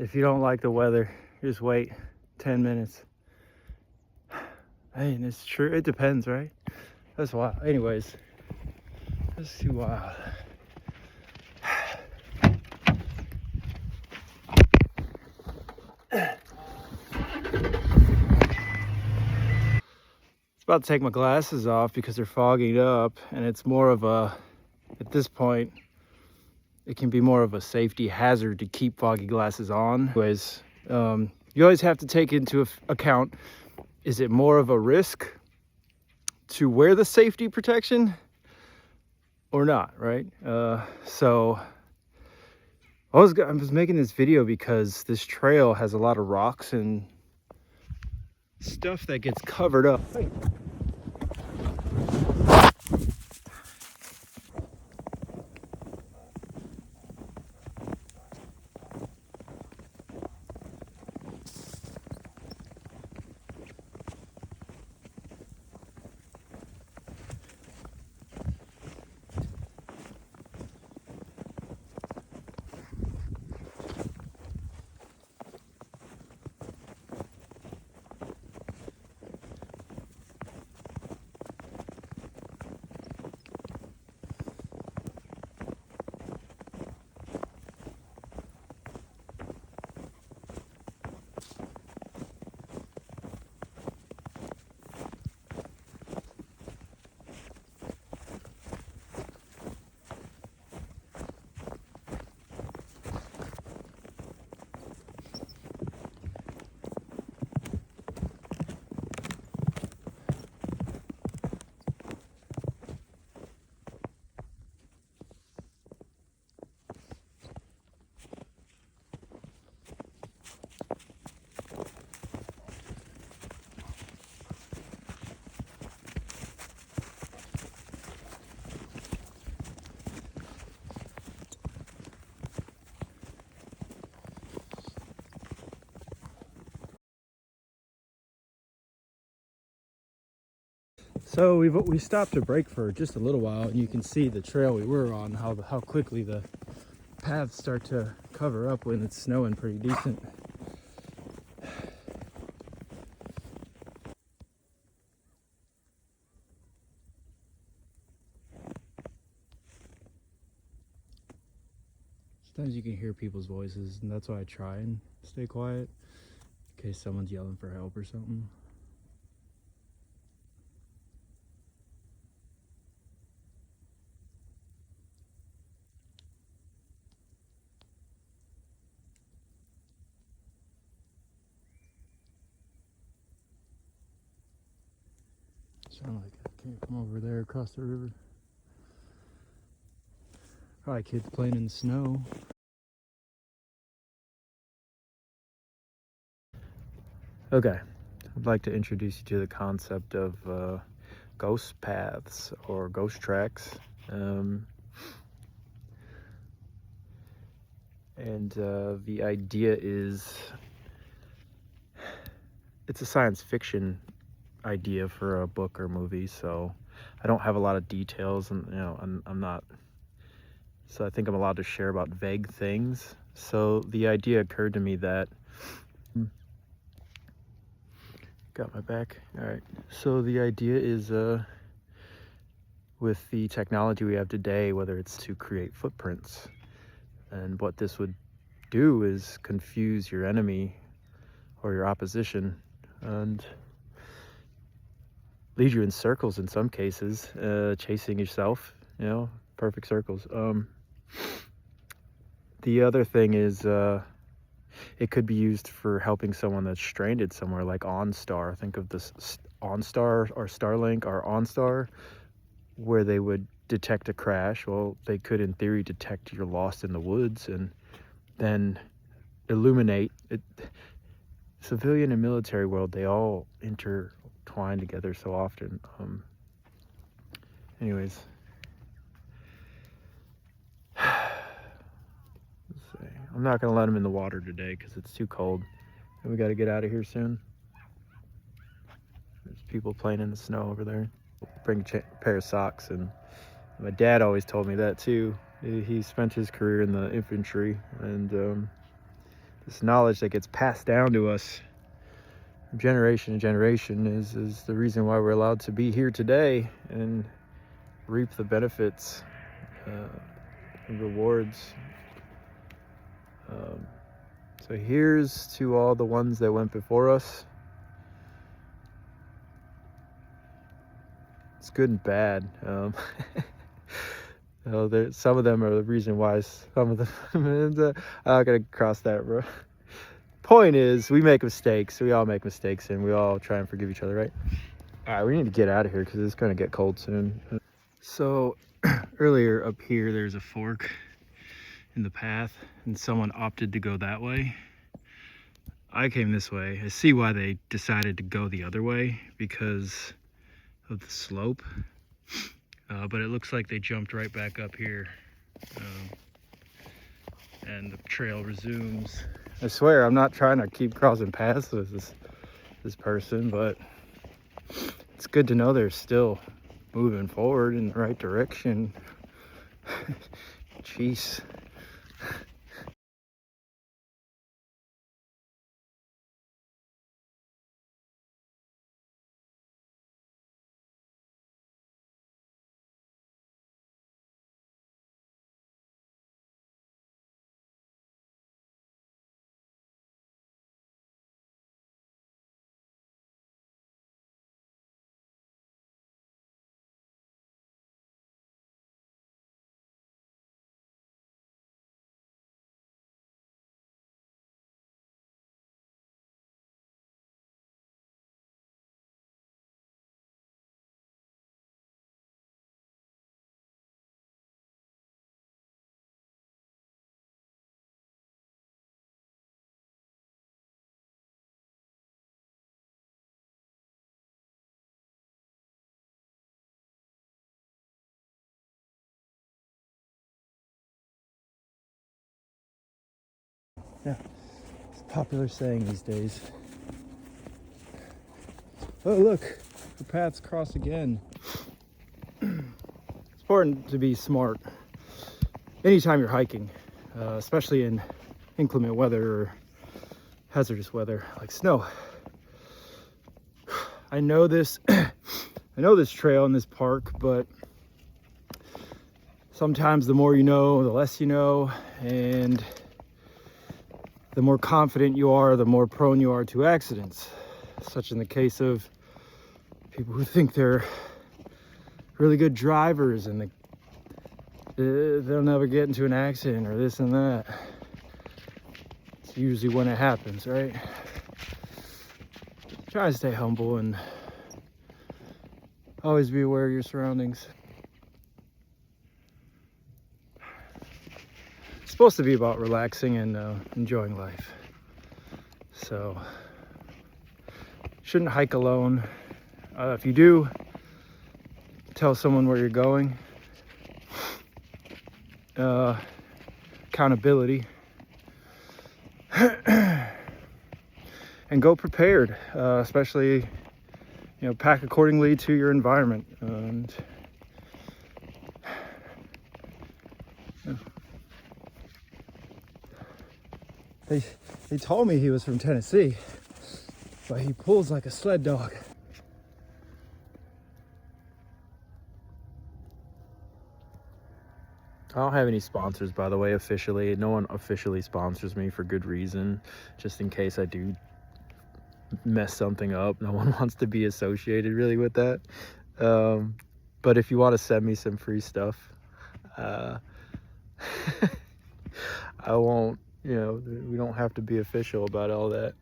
If you don't like the weather, just wait 10 minutes. Hey, and it's true. It depends, right? That's wild. Anyways, that's too wild. About to take my glasses off because they're fogging up, and it's more of a, at this point, it can be more of a safety hazard to keep foggy glasses on. Anyways, you always have to take into account, is it more of a risk to wear the safety protection or not, right? So I was making this video because this trail has a lot of rocks and stuff that gets covered up. So we stopped to break for just a little while, and you can see the trail we were on, how quickly the paths start to cover up when it's snowing pretty decent. Sometimes you can hear people's voices, and that's why I try and stay quiet in case someone's yelling for help or something. Sound like it came from over there across the river. Probably kids playing in the snow. Okay, I'd like to introduce you to the concept of ghost paths or ghost tracks. The idea is, it's a science fiction idea for a book or movie, so I don't have a lot of details, and I'm not, so I think I'm allowed to share about vague things. So the idea occurred to me that, got my back, all right, so the idea is with the technology we have today, whether it's to create footprints, and what this would do is confuse your enemy or your opposition and lead you in circles in some cases, chasing yourself, perfect circles. The other thing is, it could be used for helping someone that's stranded somewhere, like OnStar. Think of this OnStar or Starlink or OnStar, where they would detect a crash. Well, they could, in theory, detect you're lost in the woods and then illuminate it. Civilian and military world, they all intertwine together so often. Anyways, let's see. I'm not gonna let them in the water today because it's too cold, and we got to get out of here soon. There's people playing in the snow over there. Bring a pair of socks, and my dad always told me that too. He spent his career in the infantry, and this knowledge that gets passed down to us from generation to generation is the reason why we're allowed to be here today and reap the benefits and rewards. So here's to all the ones that went before us. It's good and bad. Some of them are the reason why some of them. I'm not gonna cross that, bro. Point is, we make mistakes. We all make mistakes, and we all try and forgive each other, right? All right, we need to get out of here because it's gonna get cold soon. So earlier up here, there's a fork in the path, and someone opted to go that way. I came this way. I see why they decided to go the other way, because of the slope. But it looks like they jumped right back up here, and the trail resumes. I swear, I'm not trying to keep crossing paths with this person, but it's good to know they're still moving forward in the right direction. Jeez. Yeah, it's a popular saying these days. Oh, look, the paths cross again. It's important to be smart anytime you're hiking, especially in inclement weather or hazardous weather like snow. I know this trail in this park, but sometimes the more you know, the less you know, and the more confident you are, the more prone you are to accidents. Such in the case of people who think they're really good drivers and they'll never get into an accident or this and that. It's usually when it happens, right? Try to stay humble and always be aware of your surroundings. It's supposed to be about relaxing and enjoying life. So, shouldn't hike alone. If you do, tell someone where you're going. Accountability. And go prepared, especially, pack accordingly to your environment. And they told me he was from Tennessee, but he pulls like a sled dog. I don't have any sponsors, by the way, officially. No one officially sponsors me for good reason, just in case I do mess something up. No one wants to be associated really with that. But if you want to send me some free stuff, I won't, we don't have to be official about all that.